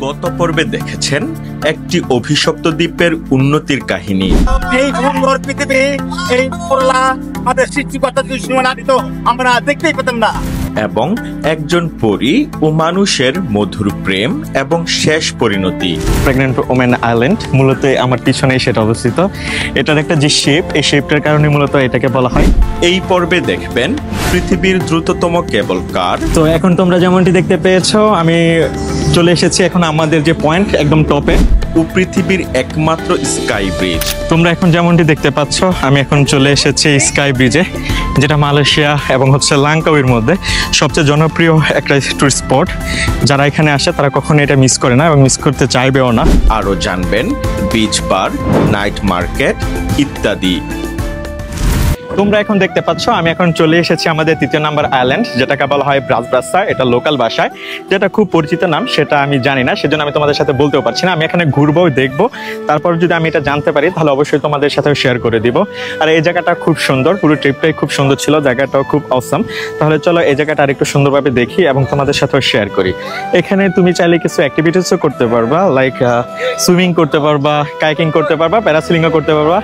গত পর্বে দেখেছেন একটি অভিশপ্ত দ্বীপের উন্নতির কাহিনী। এই সুন্দর পৃথিবী, এই করলা আমাদের সৃষ্টিকর্তা যদি না দিত আমরা দেখতেই পেতাম না। এবং একজন পরী ও মানুষের মধুর প্রেম এবং শেষ পরিণতি। প্রেগন্যান্ট ওমেন আইল্যান্ড মূলত আমার পিছনেই সেটা অবস্থিত। এটার একটা যে শেপ, এই শেপটার কারণে মূলত এটাকে বলা হয়। এই পর্বে দেখবেন পৃথিবীর দ্রুততম কেবল কার। তো এখন তোমরা যেমনটি দেখতে পেয়েছো, আমি চলে এসেছি এখন আমাদের যে পয়েন্ট একদম টপে, ও পৃথিবীর একমাত্র স্কাই ব্রিজ। তোমরা এখন যেমনটি দেখতে পাচ্ছ, আমি এখন চলে এসেছি স্কাই ব্রিজে, যেটা মালয়েশিয়া এবং লাঙ্কাউইর মধ্যে সবচেয়ে জনপ্রিয় একটা টুরিস্ট স্পট। যারা এখানে আসে তারা কখনো এটা মিস করে না এবং মিস করতে চাইবেও না। আরও জানবেন বিচ বার, নাইট মার্কেট ইত্যাদি। তোমরা এখন দেখতে পাচ্ছ আমি এখন চলে এসেছি আমাদের 3 নম্বর আইল্যান্ড, যেটাকে বলা হয় ব্রাসব্রাসা। এটা লোকাল ভাষায় যেটা খুব পরিচিত নাম, সেটা আমি জানি না, সেজন্য আমি তোমাদের সাথে বলতেও পারছি না। আমি এখানে ঘুরবো, দেখবো, তারপর যদি আমি এটা জানতে পারি তাহলে অবশ্যই তোমাদের সাথে শেয়ার করে দিব। আর এই জায়গাটা খুব সুন্দর, পুরো ট্রিপটাই খুব সুন্দর ছিল, জায়গাটাও খুব অসাম। তাহলে চলো এই জায়গাটা আরেকটু সুন্দরভাবে দেখি এবং তোমাদের সাথেও শেয়ার করি। এখানে তুমি চাইলে কিছু অ্যাক্টিভিটিসও করতে পারবা, লাইক সুইমিং করতে পারবা, কায়াকিং করতে পারবা, প্যারাসেলিংও করতে পারবা।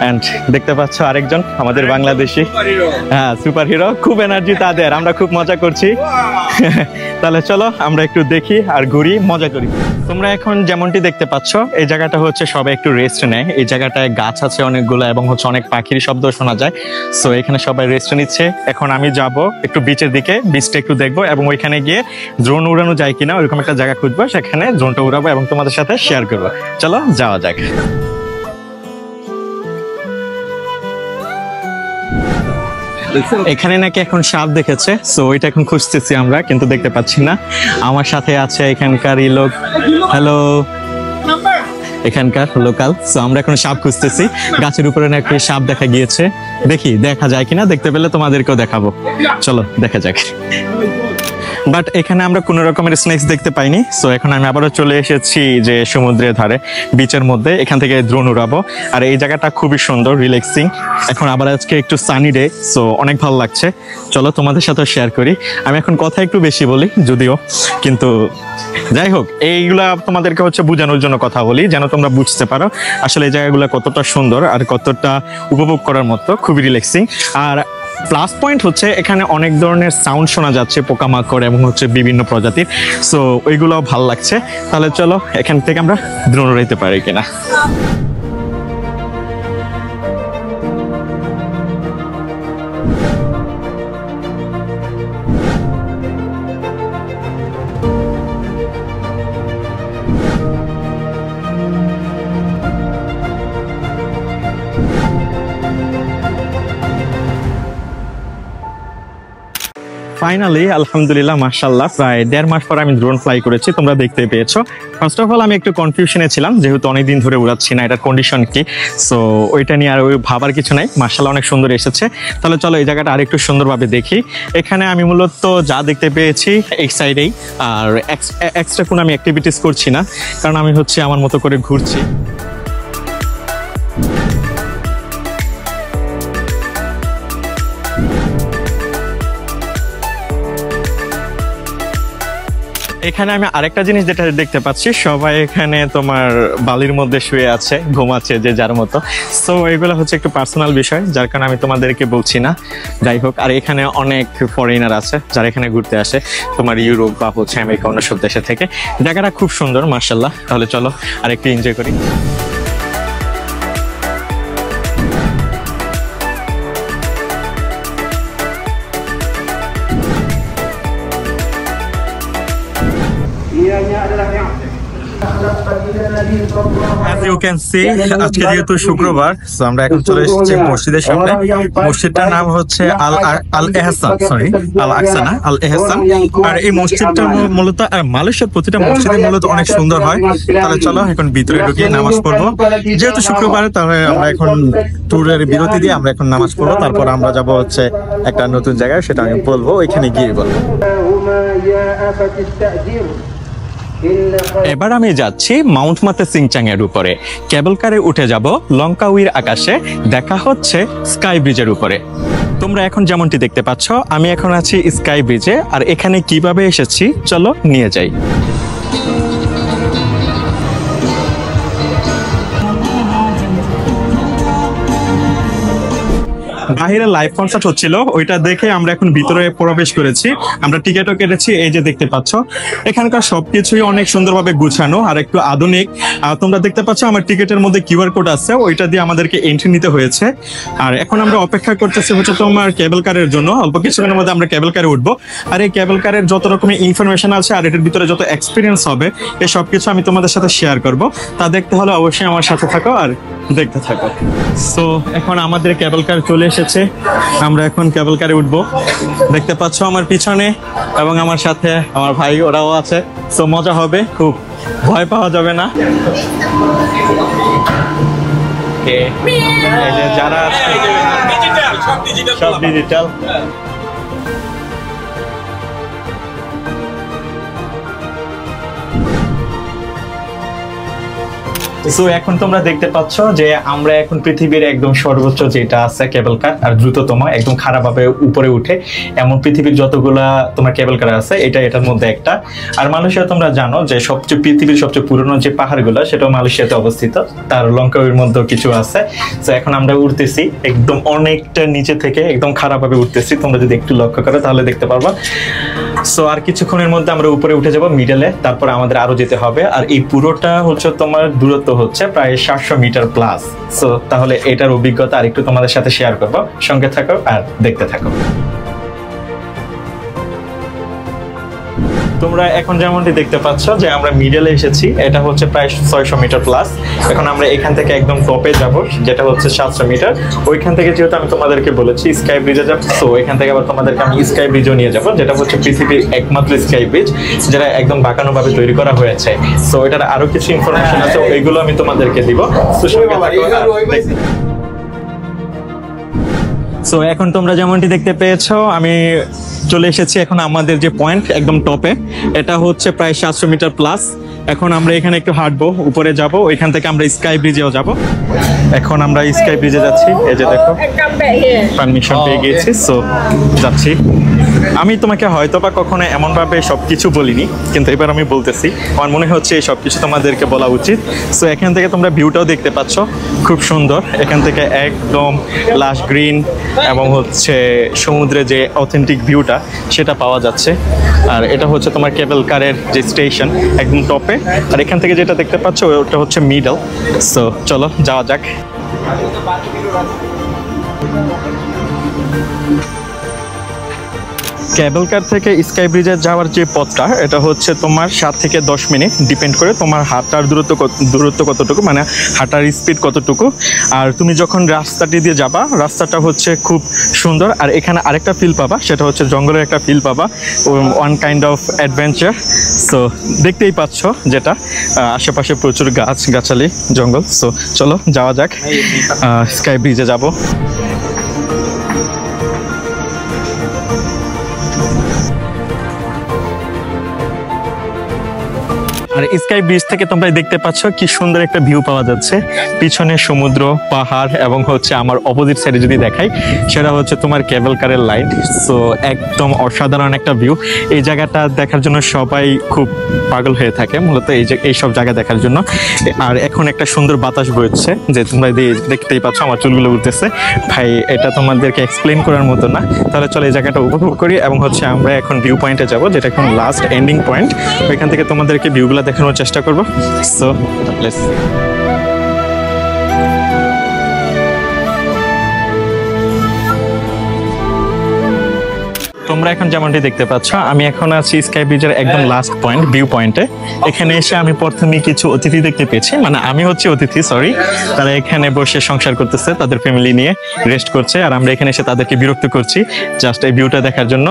অ্যান্ড দেখতে পাচ্ছ আরেকজন আমাদের বাংলাদেশি, হ্যাঁ, সুপার হিরো, খুব এনার্জি তাদের, আমরা খুব মজা করছি। তাহলে চলো আমরা একটু দেখি আর ঘুরি, মজা করি। তোমরা এখন যেমনটি দেখতে পাচ্ছ, এই জায়গাটা হচ্ছে সবাই একটু রেস্ট নেয়। এই জায়গাটায় গাছ আছে অনেকগুলো এবং অনেক পাখির শব্দ শোনা যায়। সো এখানে সবাই রেস্ট নিচ্ছে। এখন আমি যাব একটু বিচের দিকে, বিচটা একটু দেখবো এবং ওইখানে গিয়ে ড্রোন উড়ানো যায় কিনা ওইরকম একটা জায়গা খুঁজবো, সেখানে ড্রোনটা উড়াবো এবং তোমাদের সাথে শেয়ার করবো। চলো যাওয়া যাক। এখানে নাকি এখন সাপ দেখেছে, সো ওইটা এখন খুঁজতেছি আমরা, কিন্তু দেখতে পাচ্ছি না। আমার সাথে আছে এখানকারই লোক, হ্যালো, এখানকার লোকাল। সো আমরা এখন সাপ খুঁজতেছি, গাছের উপরে নাকি সাপ দেখা গিয়েছে। দেখি দেখা যায় কিনা, দেখতে পেলে তোমাদেরকেও দেখাবো। চলো দেখা যাক। বাট এখানে আমরা কোনো রকমের স্নেক্স দেখতে পাইনি। সো এখন আমি আবারও চলে এসেছি যে সমুদ্রের ধারে, বিচের মধ্যে, এখান থেকে ড্রোন উড়াবো। আর এই জায়গাটা খুবই সুন্দর, রিল্যাক্সিং। এখন আবার আজকে একটু সানি ডে, সো অনেক ভালো লাগছে। চলো তোমাদের সাথে শেয়ার করি। আমি এখন কথা একটু বেশি বলি যদিও, কিন্তু যাই হোক, এইগুলা তোমাদেরকে বোঝানোর জন্য কথা বলি, যেন তোমরা বুঝতে পারো আসলে এই জায়গাগুলো কতটা সুন্দর আর কতটা উপভোগ করার মতো, খুবই রিল্যাক্সিং। আর প্লাস পয়েন্ট হচ্ছে এখানে অনেক ধরনের সাউন্ড শোনা যাচ্ছে, পোকামাকড় এবং বিভিন্ন প্রজাতির। সো ওইগুলো ভালো লাগছে। তাহলে চলো এখান থেকে আমরা ড্রোন উড়াইতে পারি কিনা। ফাইনালি আলহামদুলিল্লাহ, মাশাআল্লাহ, প্রায় 1.5 মাস পর আমি ড্রোন ফ্লাই করেছি, তোমরা দেখতে পেয়েছো। ফার্স্ট অফ অল আমি একটু কনফিউশনে ছিলাম, যেহেতু অনেকদিন ধরে উড়াচ্ছি না, এটার কন্ডিশন কি। সো ওইটা নিয়ে আর ওই ভাবার কিছু নাই, মাশাআল্লাহ অনেক সুন্দর এসেছে। তাহলে চলো এই জায়গাটা আরেকটু সুন্দরভাবে দেখি। এখানে আমি মূলত যা দেখতে পেয়েছি এই সাইডেই, আর এক্সট্রা কোনো আমি অ্যাক্টিভিটিস করছি না, কারণ আমি আমার মতো করে ঘুরছি। এখানে আমি আরেকটা জিনিস যেটা দেখতে পাচ্ছি, সবাই এখানে তোমার বালির মধ্যে শুয়ে আছে, ঘুমাচ্ছে যে যার মতো। সো এগুলো একটু পার্সোনাল বিষয়, যার কারণে আমি তোমাদেরকে বলছি না। যাই হোক, আর এখানে অনেক ফরেনার আছে যারা এখানে ঘুরতে আসে, তোমার ইউরোপ বা আমেরিকা, অন্য সব দেশের থেকে। জায়গাটা খুব সুন্দর, মাশাআল্লাহ। তাহলে চলো আর একটু এনজয় করি। As you can see, আজকে যেহেতু শুক্রবার, সো আমরা এখন চলে এসেছি মসজিদের সামনে। মসজিদটার নাম হচ্ছে আল এহসান, সরি আল আকসা না, আল এহসান। আর এই মসজিদটা মূলত মালয়েশিয়ার প্রতিটা মসজিদে মূলত অনেক সুন্দর হয়। তাহলে চলো এখন ভিতরে ঢুকে নামাজ পড়বো। যেহেতু শুক্রবার, তাহলে আমরা এখন ট্যুরের বিরতি দিয়ে আমরা এখন নামাজ পড়বো। তারপর আমরা যাব একটা নতুন জায়গায়, সেটা আমি বলবো, ওইখানে গিয়ে বলবো। এবার আমি যাচ্ছি মাউন্ট মাতে সিংচাং এর উপরে, কেবল কারে উঠে যাব লঙ্কাউইর আকাশে, দেখা হচ্ছে স্কাই ব্রিজের উপরে। তোমরা এখন যেমনটি দেখতে পাচ্ছ, আমি এখন আছি স্কাই ব্রিজে। আর এখানে কিভাবে এসেছি চলো নিয়ে যাই। বাহিরে লাইভ কনসার্ট হচ্ছিল, ওইটা দেখে আমরা এখন ভিতরে প্রবেশ করেছি। আমরা টিকিটও কেটেছি, এই যে দেখতে পাচ্ছ এখানকার সবকিছুই অনেক সুন্দরভাবে গুছানো আর একটু আধুনিক। তোমরা দেখতে পাচ্ছ আমার টিকিটের মধ্যে কিউআর কোড আছে, ওইটা দিয়ে আমাদেরকে এন্ট্রি নিতে হয়েছে। আর এখন আমরা অপেক্ষা করতেছি হচ্ছে তোমার কেবল কারের জন্য। অল্প কিছুক্ষণের মধ্যে আমরা কেবল কারে উঠবো। আর এই কেবল কারের যত রকমের ইনফরমেশন আছে আর এটার ভিতরে যত এক্সপিরিয়েন্স হবে এই সব কিছু আমি তোমাদের সাথে শেয়ার করব। তা দেখতে হলে অবশ্যই আমার সাথে থাকো আর দেখতে থাকো। সো এখন আমাদের কেবল কার চলে এসেছে, আমরা এখন কেবল কারে উঠবো। দেখতে পাচ্ছ আমার পিছনে এবং আমার সাথে আমার ভাই ওরাও আছে। সো মজা হবে, খুব ভয় পাওয়া যাবে না। এই যে যারা আছে সব ডিজিটাল। সো এখন তোমরা দেখতে পাচ্ছ যে আমরা এখন পৃথিবীর একদম সর্বোচ্চ যেটা আছে কেবল কার আর দ্রুততম একদম খারাপভাবে উপরে উঠে এমন পৃথিবীর যতগুলা তোমার কেবল কার আছে এটার মধ্যে একটা। আর মালয়েশিয়া তোমরা জানো যে পৃথিবীর সবচেয়ে পুরনো যে পাহাড়গুলো সেটাও মালয়েশিয়াতে অবস্থিত, তার লঙ্কাউয়ের মধ্যে কিছু আছে। তো এখন আমরা উঠতেছি একদম অনেকটা নিচে থেকে, একদম খারাপভাবে উঠতেছি। তোমরা যদি একটু লক্ষ্য করো তাহলে দেখতে পারবা। সো আর কিছুক্ষণের মধ্যে আমরা উপরে উঠে যাব মিডলে, তারপর আমাদের আরো যেতে হবে। আর এই পুরোটা হচ্ছে তোমার দূরত্ব হচ্ছে প্রায় 700 মিটার প্লাস। সো তাহলে এটার অভিজ্ঞতা আর একটু তোমাদের সাথে শেয়ার করবো, সঙ্গে থাকো আর দেখতে থাকো। তোমরা এখন যেমনটি দেখতে পাচ্ছ যে আমরা মিডলে এসেছি, এটা হচ্ছে প্রায় 600 মিটার প্লাস। এখন আমরা এখান থেকে একদম টপে যাব, যেটা হচ্ছে 700 মিটার। ওইখান থেকে যেহেতু আমি তোমাদেরকে বলেছি স্কাই ব্রিজে যাব, তো এখান থেকে আবার তোমাদেরকে আমি স্কাই ব্রিজও নিয়ে যাব, যেটা হচ্ছে পৃথিবীর একমাত্র স্কাই ব্রিজ যেটা একদম বাঁকানো ভাবে তৈরি করা হয়েছে। সো এটার আরো কিছু ইনফরমেশন আছে, ওইগুলো আমি তোমাদেরকে দিব। সো এখন তোমরা যেমনটি দেখতে পেয়েছো আমি চলে এসেছি এখন আমাদের যে পয়েন্ট একদম টপে, এটা হচ্ছে প্রায় 700 মিটার প্লাস। এখন আমরা এখানে একটু হাঁটবো, উপরে যাব, ওইখান থেকে আমরা স্কাই ব্রিজেও যাব। এখন আমরা স্কাই ব্রিজে যাচ্ছি, এই যে দেখো পারমিশন পেয়ে গিয়েছি। সো যাচ্ছি। আমি তোমাকে হয়তো বা কখনো এমন ভাবে সবকিছু বলিনি, কিন্তু এবার আমি বলতেছি, আমার মনে হচ্ছে এই সবকিছু তোমাদেরকে বলা উচিত। সো এখান থেকে তোমরা ভিউটাও দেখতে পাচ্ছ, খুব সুন্দর। এখান থেকে একদম লাশ গ্রিন এবং হচ্ছে সমুদ্রে যে অথেন্টিক ভিউটা সেটা পাওয়া যাচ্ছে। আর এটা হচ্ছে তোমার কেবল কারের যে স্টেশন একদম টপে। আর এখান থেকে যেটা দেখতে পাচ্ছ ওটা হচ্ছে মিডল। সো চলো যাওয়া যাক। কেবল কার থেকে স্কাই ব্রিজে যাওয়ার যে পথটা এটা হচ্ছে তোমার 7 থেকে 10 মিনিট, ডিপেন্ড করে তোমার হাঁটার দূরত্ব কতটুকু, মানে হাঁটার স্পিড কতটুকু। আর তুমি যখন রাস্তাটি দিয়ে যাবা, রাস্তাটা হচ্ছে খুব সুন্দর। আর এখানে আরেকটা ফিল পাবা, সেটা হচ্ছে জঙ্গলের একটা ফিল পাবা, one kind of adventure. So দেখতেই পাচ্ছ যেটা আশেপাশে প্রচুর গাছগাছালি জঙ্গল। সো চলো যাওয়া যাক, স্কাই ব্রিজে যাব। আর স্কাই ব্রিজ থেকে তোমরা দেখতে পাচ্ছ কি সুন্দর একটা ভিউ পাওয়া যাচ্ছে, পিছনে সমুদ্র, পাহাড় এবং হচ্ছে আমার অপোজিট সাইডে যদি দেখাই সেটা হচ্ছে তোমার কেবল কারের লাইট। সো একদম অসাধারণ একটা ভিউ। এই জায়গাটা দেখার জন্য সবাই খুব পাগল হয়ে থাকে মূলত এই সব জায়গা দেখার জন্য। আর এখন একটা সুন্দর বাতাস বইছে, যে তোমরা দেখতেই পাচ্ছ আমার চুলগুলো উঠতেছে। ভাই এটা তোমাদেরকে এক্সপ্লেন করার মতো না। তাহলে চলো এই জায়গাটা উপভোগ করি এবং হচ্ছে আমরা এখন ভিউ পয়েন্টে যাব, যেটা এখন লাস্ট এন্ডিং পয়েন্ট। ওইখান থেকে তোমাদেরকে ভিউগুলো দেখানোর চেষ্টা করবো। সো লেটস তোমরা এখন যেমনটি দেখতে পাচ্ছ আমি এখন আছি স্কাই ব্রিজের একদম লাস্ট পয়েন্ট, ভিউ পয়েন্টে। এখানে এসে আমি প্রথমে কিছু অতিথি দেখতে পেয়েছি, মানে আমি হচ্ছে অতিথি, সরি। তারা এখানে বসে সংসার করতেছে, তাদের ফ্যামিলি নিয়ে রেস্ট করছে। আর আমরা এখানে এসে তাদেরকে বিরক্ত করছি জাস্ট এই ভিউটা দেখার জন্য।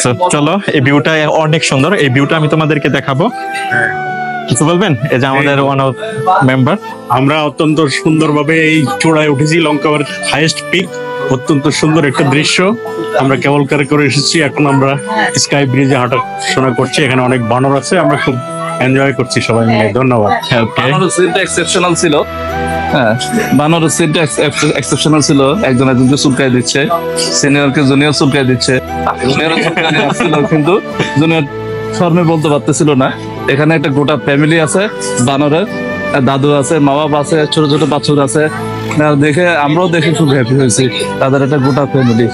সো চলো, এই ভিউটা অনেক সুন্দর, এই ভিউটা আমি তোমাদেরকে দেখাবো। কিছু বলবেন? এই যে আমাদের ওয়ান অফ মেম্বার। আমরা অত্যন্ত সুন্দরভাবে এই চূড়ায় উঠেছি, লঙ্কার হাইয়েস্ট পিক। অত্যন্ত সুন্দর একটা দৃশ্য। আমরা কেবল কারে করে এসেছি, এখন আমরা স্কাই ব্রিজে হাঁটাশোনা করছি। এখানে অনেক বানর আছে, আমরা খুব এনজয় করছি সবাই মিলে। ধন্যবাদ। বানরের সিনটা এক্সেপশনাল ছিল। হ্যাঁ, বানরের সিনটা এক্সেপশনাল ছিল। একজন একজনকে চুলকাই দিচ্ছে, সিনিয়রকে জুনিয়র চুলকাই দিচ্ছে, জুনিয়র চুলকাই দিচ্ছিল কিন্তু জুনিয়র শর্মে বলতে পারতেছিল না। এখানে একটা গোটা ফ্যামিলি আছে বানরের, দাদু আছে, মা বাবা আছে, ছোট ছোট বাছুর আছে। দেখে আমরাও দেখে খুব হ্যাপি হয়েছি, তাদের একটা গোটা ফ্যামিলি,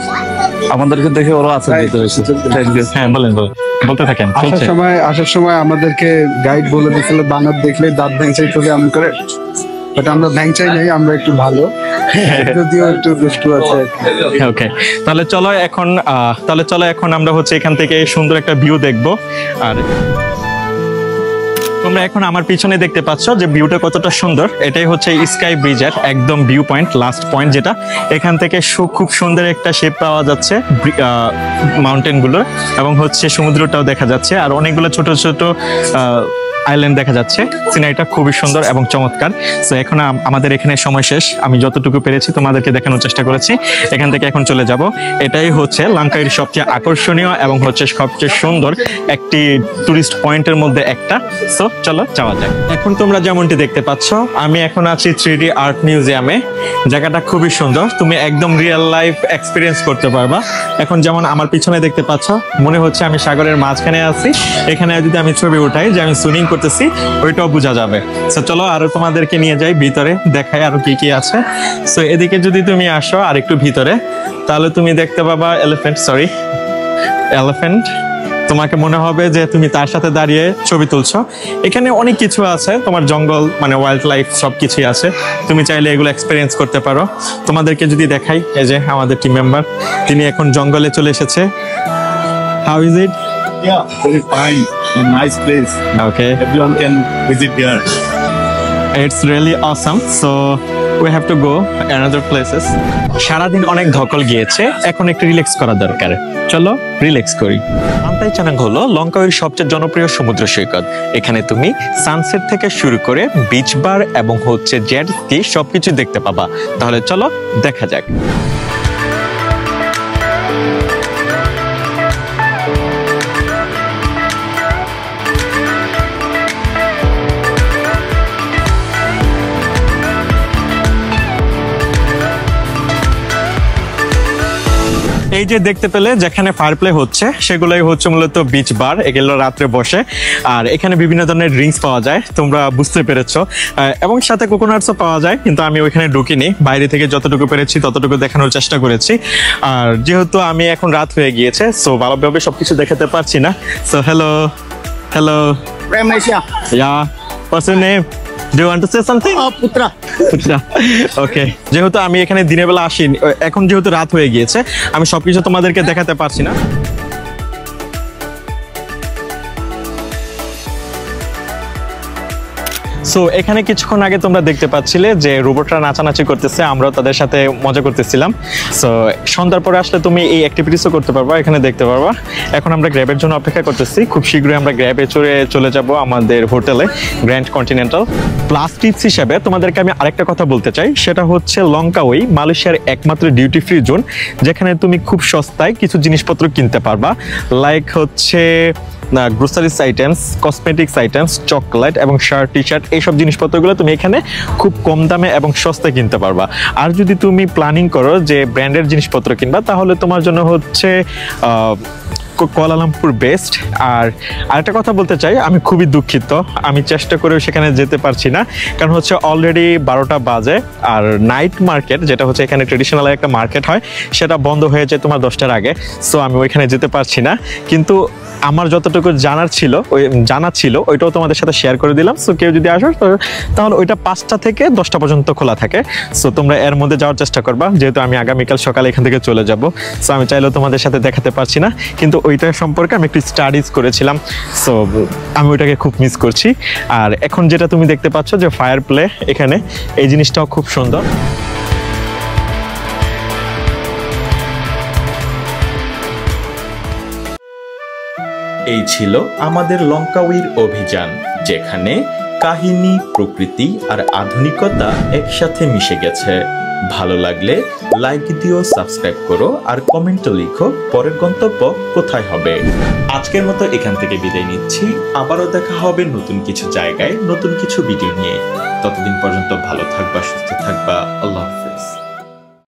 আমাদেরকে দেখে ওরা আশ্চর্যিত হয়েছে। Thank you. হ্যাঁ বলেন বলতে থাকেন। আসার সময় আমাদেরকে গাইড বলে দিয়েছিল বানর দেখলে দাঁত ভেঙচাই চলে এমন করে, বাট আমরা ভেঙচাই নাই, আমরা একটু ভালো, যদিও একটু দুষ্টু আছে। ওকে, তাহলে চলো এখন আমরা হচ্ছে এখান থেকে সুন্দর একটা ভিউ দেখবো। আর তোমরা এখন আমার পিছনে দেখতে পাচ্ছ যে ভিউটা কতটা সুন্দর। এটাই হচ্ছে স্কাই ব্রিজের একদম ভিউ পয়েন্ট, লাস্ট পয়েন্ট, যেটা এখান থেকে খুব সুন্দর একটা শেপ পাওয়া যাচ্ছে মাউন্টেন গুলোর, এবং হচ্ছে সমুদ্রটাও দেখা যাচ্ছে, আর অনেকগুলো ছোট ছোট আইল্যান্ড দেখা যাচ্ছে। সিনারিটা খুবই সুন্দর এবং চমৎকার। তো এখন আমাদের এখানে সময় শেষ, আমি যতটুকু পেরেছি তোমাদেরকে দেখানোর চেষ্টা করেছি। এখান থেকে এখন চলে যাব। এটাই হচ্ছে লঙ্কাইয়ের সবচেয়ে আকর্ষণীয় এবং হচ্ছে সবচেয়ে সুন্দর একটি টুরিস্ট পয়েন্টের মধ্যে একটা। সো চলো যাওয়া যাক। এখন তোমরা যেমনটি দেখতে পাচ্ছ, আমি এখন আছি 3D আর্ট মিউজিয়ামে। জায়গাটা খুবই সুন্দর, তুমি একদম রিয়েল লাইফ এক্সপিরিয়েন্স করতে পারবা। এখন যেমন আমার পিছনে দেখতে পাচ্ছ, মনে হচ্ছে আমি সাগরের মাঝখানে আছি। এখানে যদি আমি ছবি উঠাই যে আমি সুইমিং করতেছি, ওইটাও বোঝা যাবে। সো চলো আরো তোমাদেরকে নিয়ে যাই ভিতরে, দেখাই আরো কি কি আছে। সো এদিকে যদি তুমি আসো আর একটু ভিতরে, তাহলে তুমি দেখতে পাবা এলিফ্যান্ট। তোমাকে মনে হবে যে তুমি তার সাথে দাঁড়িয়ে ছবি তুলছো। এখানে অনেক কিছু আছে, তোমার জঙ্গল মানে ওয়াইল্ড লাইফ সবকিছুই আছে, তুমি চাইলে এগুলো এক্সপিরিয়েন্স করতে পারো। তোমাদেরকে যদি দেখাই, এই যে আমাদের টিম মেম্বার, তিনি এখন জঙ্গলে চলে এসেছে। How is it? Yeah, very fine, a nice place. Okay, Everyone can visit there. it's really awesome. So we have to go another places. সারাদিন অনেক ধকল গিয়েছে, এখন একটু রিল্যাক্স করা দরকার। চলো রিল্যাক্স করি। পান্তাই চানাং হলো লঙ্কাওয়ের সবচেয়ে জনপ্রিয় সমুদ্র সৈকত। এখানে তুমি সানসেট থেকে শুরু করে বিচ বার এবং হচ্ছে জেট স্কি সবকিছু দেখতে পাবা। তাহলে চলো দেখা যাক। এই যে দেখতে পেলে যেখানে ফায়ার প্লে হচ্ছে, সেগুলোই হচ্ছে মূলত বিচ বার। এগুলো রাত্রে বসে, আর এখানে বিভিন্ন ধরনের ড্রিঙ্কস পাওয়া যায়, তোমরা বুঝতে পেরেছো, এবং সাথে কোকোনাটসও পাওয়া যায়। কিন্তু আমি ওইখানে ঢুকিনি, বাইরে থেকে যতটুকু পেরেছি ততটুকু দেখানোর চেষ্টা করেছি। আর যেহেতু আমি এখন রাত হয়ে গিয়েছে, সো ভালোভাবে সবকিছু দেখাতে পারছি না। So hello Prem Asia. Yeah, what's your name? Do you want to say something? Putra. ওকে, যেহেতু আমি এখানে দিনের বেলা আসিনি, এখন যেহেতু রাত হয়ে গিয়েছে, আমি সবকিছু তোমাদেরকে দেখাতে পারছি না। সো এখানে কিছুক্ষণ আগে তোমরা দেখতে পাচ্ছিলে যে রোবটরা নাচানাচি করতেছে, আমরাও তাদের সাথে মজা করতেছিলাম। সো সন্ধ্যার পরে আসলে তুমি এই অ্যাক্টিভিটিসও করতে পারবা, এখানে দেখতে পারবা। এখন আমরা গ্র্যাবের জন্য অপেক্ষা করতেছি, খুব শীঘ্রই আমরা গ্র্যাবে চলে যাব আমাদের হোটেলে, গ্র্যান্ড কন্টিনেন্টাল। প্লাস টিপস হিসেবে তোমাদেরকে আমি আরেকটা কথা বলতে চাই, সেটা হচ্ছে লঙ্কাওয়ে মালয়েশিয়ার একমাত্র ডিউটি ফ্রি জোন, যেখানে তুমি খুব সস্তায় কিছু জিনিসপত্র কিনতে পারবা। লাইক হচ্ছে groceries items, cosmetics items, chocolate এবং শার্ট টি শার্ট, এইসব জিনিসপত্রগুলো তুমি এখানে খুব কম দামে এবং সস্তায় কিনতে পারবা। আর যদি তুমি প্ল্যানিং করো যে ব্র্যান্ডের জিনিসপত্র কিনবা, তাহলে তোমার জন্য হচ্ছে কুয়ালালামপুর বেস্ট। আর আরেকটা কথা বলতে চাই, আমি খুবই দুঃখিত, আমি চেষ্টা করেও সেখানে যেতে পারছি না, কারণ হচ্ছে অলরেডি 12টা বাজে, আর নাইট মার্কেট যেটা হচ্ছে এখানে ট্রেডিশনাল একটা মার্কেট হয়, সেটা বন্ধ হয়ে যায় তোমার 10টার আগে। সো আমি ওইখানে যেতে পারছি না, কিন্তু আমার যতটুকু জানা ছিল ওইটাও তোমাদের সাথে শেয়ার করে দিলাম। সো কেউ যদি আসো তাহলে ওইটা 5টা থেকে 10টা পর্যন্ত খোলা থাকে। সো তোমরা এর মধ্যে যাওয়ার চেষ্টা করবা, যেহেতু আমি আগামীকাল সকালে এখান থেকে চলে যাব। সো আমি চাইলেও তোমাদের সাথে দেখাতে পারছি না, কিন্তু ওইটার সম্পর্কে আমি একটু স্টাডিজ করেছিলাম। সো আমি ওইটাকে খুব মিস করছি। আর এখন যেটা তুমি দেখতে পাচ্ছ যে ফায়ার প্লে, এখানে এই জিনিসটাও খুব সুন্দর। এই ছিল আমাদের লঙ্কাওয়ের অভিযান, যেখানে কাহিনী, প্রকৃতি আর আধুনিকতা একসাথে মিশে গেছে। ভালো লাগলে লাইক দিও, সাবস্ক্রাইব করো আর কমেন্টে লিখো পরের গন্তব্য কোথায় হবে। আজকের মতো এখান থেকে বিদায় নিচ্ছি, আবারও দেখা হবে নতুন কিছু জায়গায় নতুন কিছু ভিডিও নিয়ে। ততদিন পর্যন্ত ভালো থাকবা, সুস্থ থাকবা, আল্লাহ হাফেজ।